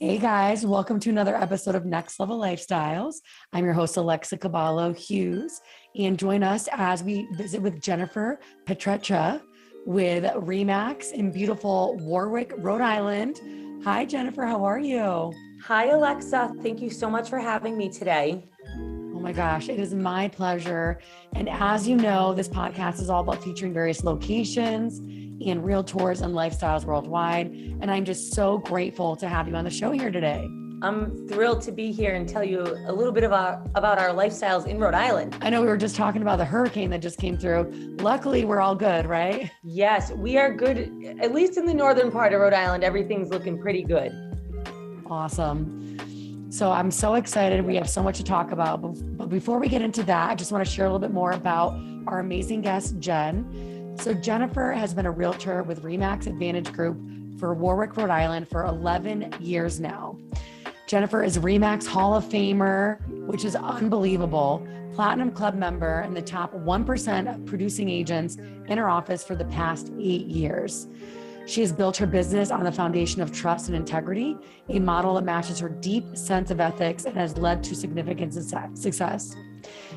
Hey guys, welcome to another episode of Next Level Lifestyles. I'm your host, Alexa Kebalo Hughes, and join us as we visit with Jennifer Petreccia with Remax in beautiful Warwick, Rhode Island. Hi, Jennifer, how are you? Hi, Alexa. Thank you so much for having me today. Oh my gosh, it is my pleasure. And as you know, this podcast is all about featuring various locations and realtors and lifestyles worldwide. And I'm just so grateful to have you on the show here today. I'm thrilled to be here and tell you a little bit about our lifestyles in Rhode Island. I know we were just talking about the hurricane that just came through. Luckily, we're all good, right? Yes, we are good. At least in the northern part of Rhode Island, everything's looking pretty good. Awesome. So I'm so excited. We have so much to talk about. But before we get into that, I just want to share a little bit more about our amazing guest, Jen. So Jennifer has been a realtor with Remax Advantage Group for Warwick, Rhode Island for 11 years now. Jennifer is Remax Hall of Famer, which is unbelievable, Platinum Club member and the top 1% of producing agents in her office for the past 8 years. She has built her business on the foundation of trust and integrity, a model that matches her deep sense of ethics and has led to significant success.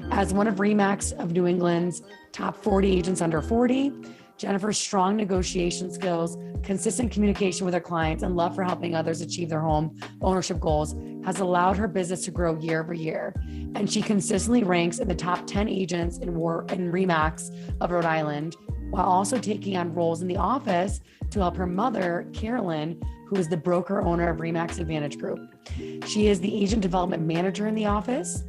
As one of Remax of New England's top 40 agents under 40, Jennifer's strong negotiation skills, consistent communication with her clients, and love for helping others achieve their home ownership goals has allowed her business to grow year over year. And she consistently ranks in the top 10 agents in Remax of Rhode Island, while also taking on roles in the office to help her mother, Carolyn, who is the broker owner of Remax Advantage Group. She is the agent development manager in the office,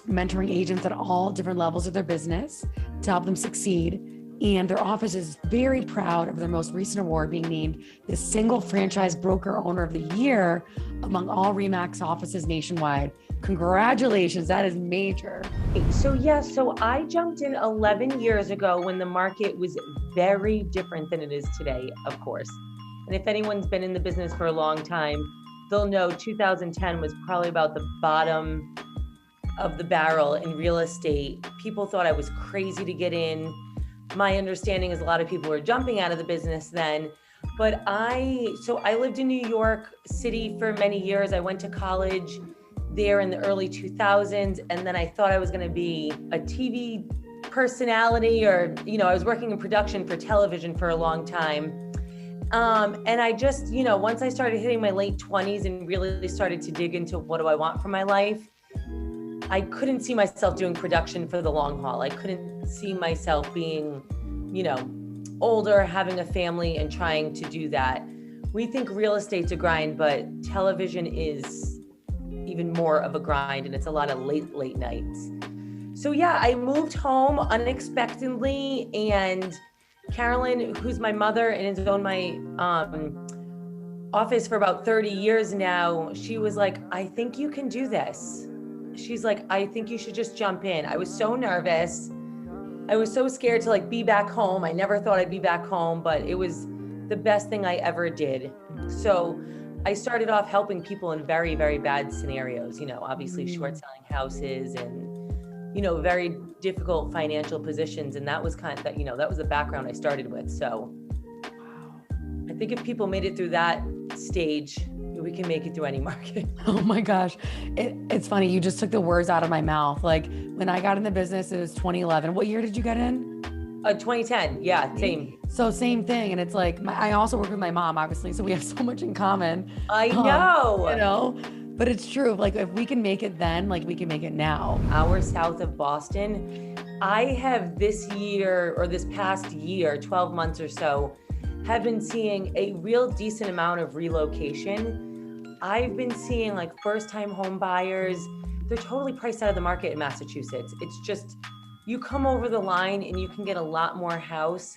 mentoring agents at all different levels of their business to help them succeed. And their office is very proud of their most recent award, being named the single franchise broker owner of the year among all Remax offices nationwide. Congratulations, that is major. So I jumped in 11 years ago when the market was very different than it is today, of course. And if anyone's been in the business for a long time, they'll know 2010 was probably about the bottom of the barrel in real estate. People thought I was crazy to get in. My understanding is a lot of people were jumping out of the business then. But I lived in New York City for many years. I went to college there in the early 2000s. And then I thought I was going to be a TV personality or, I was working in production for television for a long time. And I just, once I started hitting my late 20s and really started to dig into what do I want from my life, I couldn't see myself doing production for the long haul. I couldn't see myself being, older, having a family and trying to do that. We think real estate's a grind, but television is even more of a grind, and it's a lot of late nights. So yeah, I moved home unexpectedly, and Carolyn, who's my mother and has owned my office for about 30 years now, she was like, I think you can do this. She's like, I think you should just jump in. I was so nervous. I was so scared to be back home. I never thought I'd be back home, but it was the best thing I ever did. So I started off helping people in very, very bad scenarios, obviously short selling houses and, very difficult financial positions. And that was that was the background I started with. So I think if people made it through that stage, we can make it through any market. Oh my gosh. It's funny. You just took the words out of my mouth. Like when I got in the business, it was 2011. What year did you get in? 2010. Yeah, same. So same thing. And it's like, I also work with my mom, obviously. So we have so much in common. I know. But it's true. Like if we can make it then, we can make it now. Hour south of Boston, I have this past year, 12 months or so, have been seeing a real decent amount of relocation. I've been seeing first-time home buyers. They're totally priced out of the market in Massachusetts. It's just, you come over the line and you can get a lot more house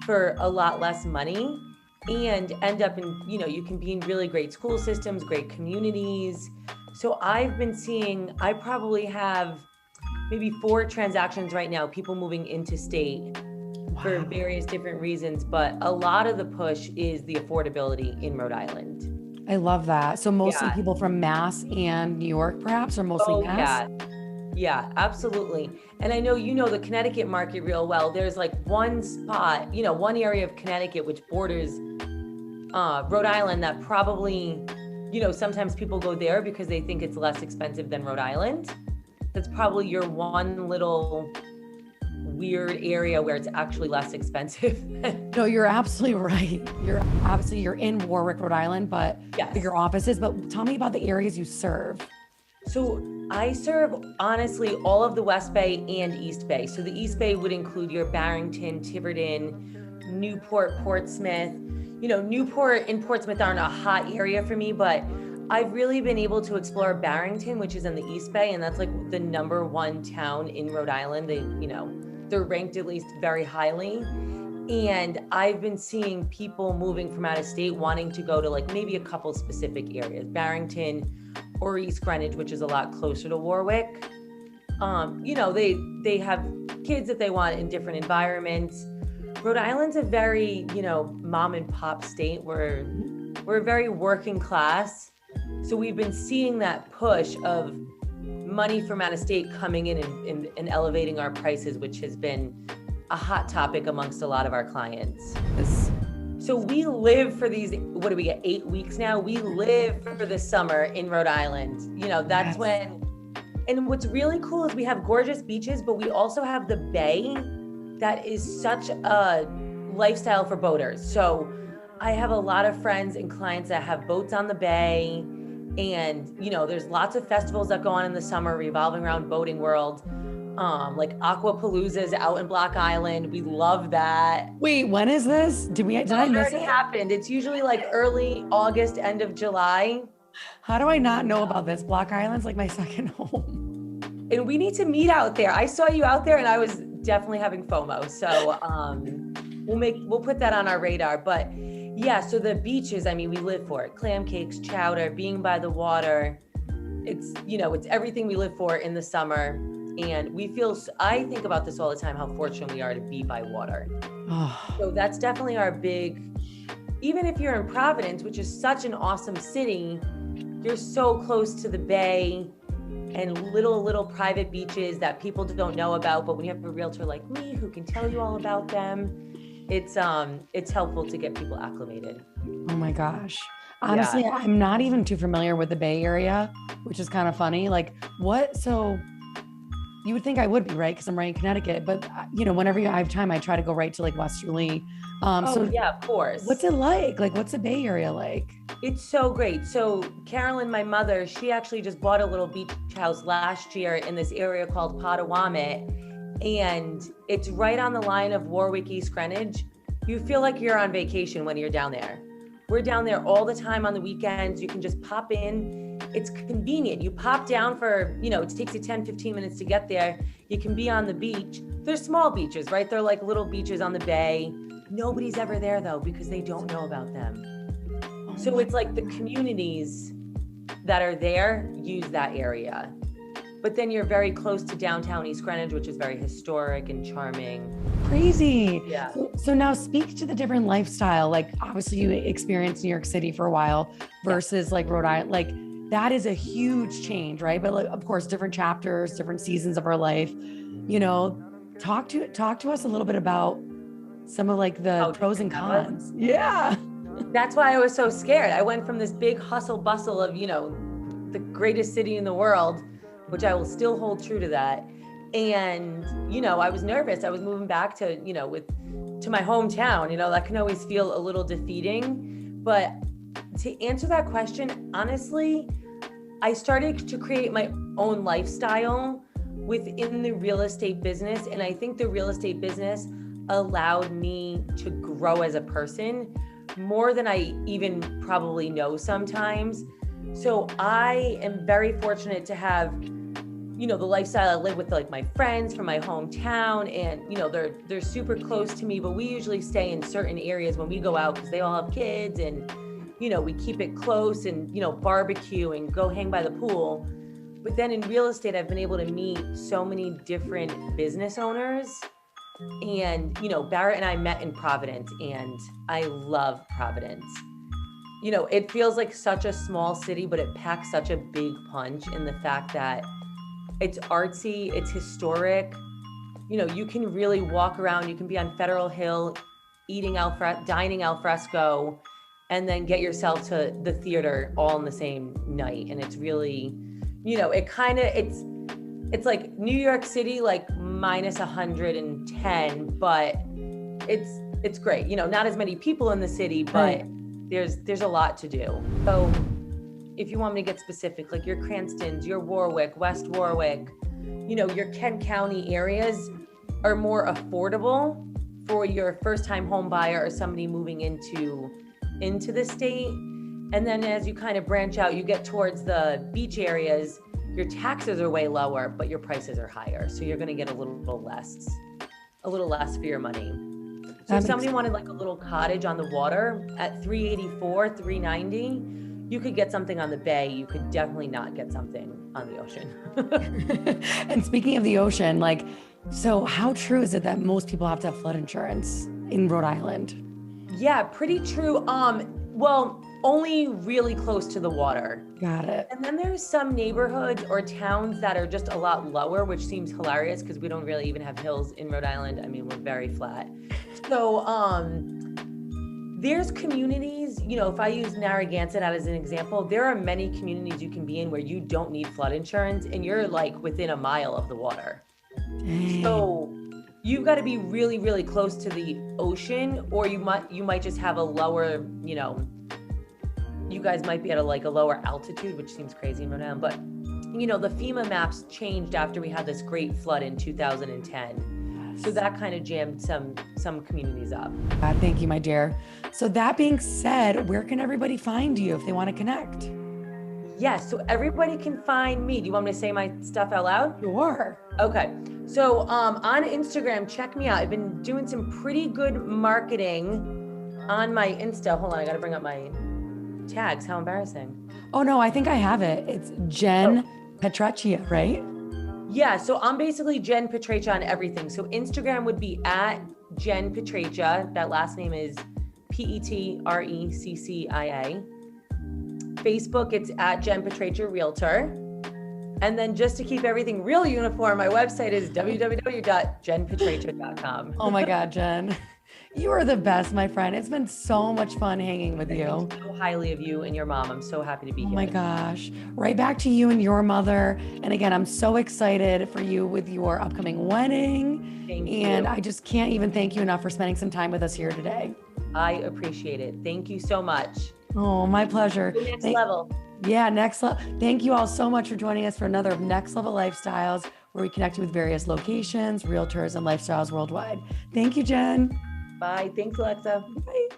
for a lot less money and end up in, you can be in really great school systems, great communities. So I've been seeing, I probably have maybe 4 transactions right now, people moving into state for various different reasons, but a lot of the push is the affordability in Rhode Island. I love that. So mostly people from Mass and New York, perhaps, or mostly Mass? Yeah, absolutely. And I know the Connecticut market real well. There's one spot, one area of Connecticut which borders Rhode Island that probably sometimes people go there because they think it's less expensive than Rhode Island. That's probably your one little weird area where it's actually less expensive. No, you're absolutely right. You're in Warwick, Rhode Island, but Yes. your office is, but tell me about the areas you serve. So I serve, honestly, all of the West Bay and East Bay. So the East Bay would include your Barrington, Tiverton, Newport, Portsmouth. Newport and Portsmouth aren't a hot area for me, but I've really been able to explore Barrington, which is in the East Bay, and that's like the #1 town in Rhode Island. They're ranked at least very highly. And I've been seeing people moving from out of state wanting to go to like maybe a couple specific areas, Barrington or East Greenwich, which is a lot closer to Warwick. They have kids that they want in different environments. Rhode Island's a very, mom and pop state. We're very working class. So we've been seeing that push of money from out of state coming in and elevating our prices, which has been a hot topic amongst a lot of our clients. So we live for these, what do we get, 8 weeks now? We live for the summer in Rhode Island. That's when, and what's really cool is we have gorgeous beaches, but we also have the bay that is such a lifestyle for boaters. So I have a lot of friends and clients that have boats on the bay. And, there's lots of festivals that go on in the summer revolving around boating world. Like Aquapalooza is out in Block Island. We love that. Wait, when is this? Did I miss it? Already happened. It's usually like early August, end of July. How do I not know about this? Block Island's like my second home. And we need to meet out there. I saw you out there and I was definitely having FOMO. So we'll put that on our radar. But yeah, so the beaches, we live for it. Clam cakes, chowder, being by the water. It's everything we live for in the summer. And I think about this all the time, how fortunate we are to be by water. Oh. So that's definitely our big, even if you're in Providence, which is such an awesome city, you're so close to the bay and little private beaches that people don't know about. But when you have a realtor like me who can tell you all about them, it's helpful to get people acclimated. Oh my gosh. Honestly, yeah. I'm not even too familiar with the Bay Area, which is kind of funny. Like so you would think I would be, right? Because I'm right in Connecticut, but whenever I have time, I try to go right to like Westerly. So yeah, of course. What's it like? Like, what's the Bay Area like? It's so great. So Carolyn, my mother, she actually just bought a little beach house last year in this area called Potawatomi. And it's right on the line of Warwick, East Greenwich. You feel like you're on vacation when you're down there. We're down there all the time on the weekends. You can just pop in. It's convenient. You pop down for, it takes you 10, 15 minutes to get there. You can be on the beach. They're small beaches, right? They're like little beaches on the bay. Nobody's ever there though, because they don't know about them. So it's like the communities that are there use that area. But then you're very close to downtown East Greenwich, which is very historic and charming. Crazy. Yeah. So now speak to the different lifestyle. Like obviously you experienced New York City for a while versus like Rhode Island. Like that is a huge change, right? But like, of course, different chapters, different seasons of our life. Talk to us a little bit about some of like the pros and cons. Yeah. That's why I was so scared. I went from this big hustle bustle of, the greatest city in the world, which I will still hold true to that. And, I was nervous. I was moving back to, to my hometown, that can always feel a little defeating. But to answer that question, honestly, I started to create my own lifestyle within the real estate business. And I think the real estate business allowed me to grow as a person more than I even probably know sometimes. So I am very fortunate to have, the lifestyle I live with, like my friends from my hometown, and they're super close to me, but we usually stay in certain areas when we go out because they all have kids, and we keep it close and barbecue and go hang by the pool. But then in real estate, I've been able to meet so many different business owners. And Barrett and I met in Providence, and I love Providence. It feels like such a small city, but it packs such a big punch in the fact that it's artsy, it's historic. You can really walk around. You can be on Federal Hill, dining al fresco, and then get yourself to the theater all in the same night. And it's really, you know, it's like New York City, like minus 110, but it's great. You know, not as many people in the city, but there's a lot to do. So if you want me to get specific, like your Cranstons, your Warwick, West Warwick, you know, your Kent County areas are more affordable for your first time home buyer or somebody moving into the state. And then as you kind of branch out, you get towards the beach areas, your taxes are way lower, but your prices are higher. So you're going to get a little less for your money. So if somebody wanted like a little cottage on the water at $384, $390, you could get something on the bay. You could definitely not get something on the ocean. And speaking of the ocean, like, so how true is it that most people have to have flood insurance in Rhode Island? Yeah, pretty true. Well, only really close to the water. Got it. And then there's some neighborhoods or towns that are just a lot lower, which seems hilarious because we don't really even have hills in Rhode Island. I mean, we're very flat. So there's communities, you know, if I use Narragansett as an example, there are many communities you can be in where you don't need flood insurance and you're like within a mile of the water. Dang. So you've got to be really, really close to the ocean, or you might just have a lower, you know, you guys might be at a lower altitude, which seems crazy in Rhode Island, but you know, the FEMA maps changed after we had this great flood in 2010. So that kind of jammed some communities up. Thank you, my dear. So that being said, where can everybody find you if they want to connect? Yes, so everybody can find me. Do you want me to say my stuff out loud? Sure. Okay. So on Instagram, check me out. I've been doing some pretty good marketing on my Insta. Hold on, I got to bring up my tags. How embarrassing. Oh no, I think I have it. It's Jen Petreccia, right? Yeah, so I'm basically Jen Petreccia on everything. So Instagram would be at Jen Petreccia. That last name is Petreccia. Facebook, it's at Jen Petreccia Realtor. And then just to keep everything real uniform, my website is www.jenpetreccia.com. Oh my God, Jen. You are the best, my friend. It's been so much fun hanging with you. I think so highly of you and your mom. I'm so happy to be here. Oh my gosh. Right back to you and your mother. And again, I'm so excited for you with your upcoming wedding. Thank you. And I just can't even thank you enough for spending some time with us here today. I appreciate it. Thank you so much. Oh, my pleasure. Next level. Yeah, next level. Thank you all so much for joining us for another Next Level Lifestyles, where we connect you with various locations, realtors, and lifestyles worldwide. Thank you, Jen. Bye. Thanks, Alexa. Bye.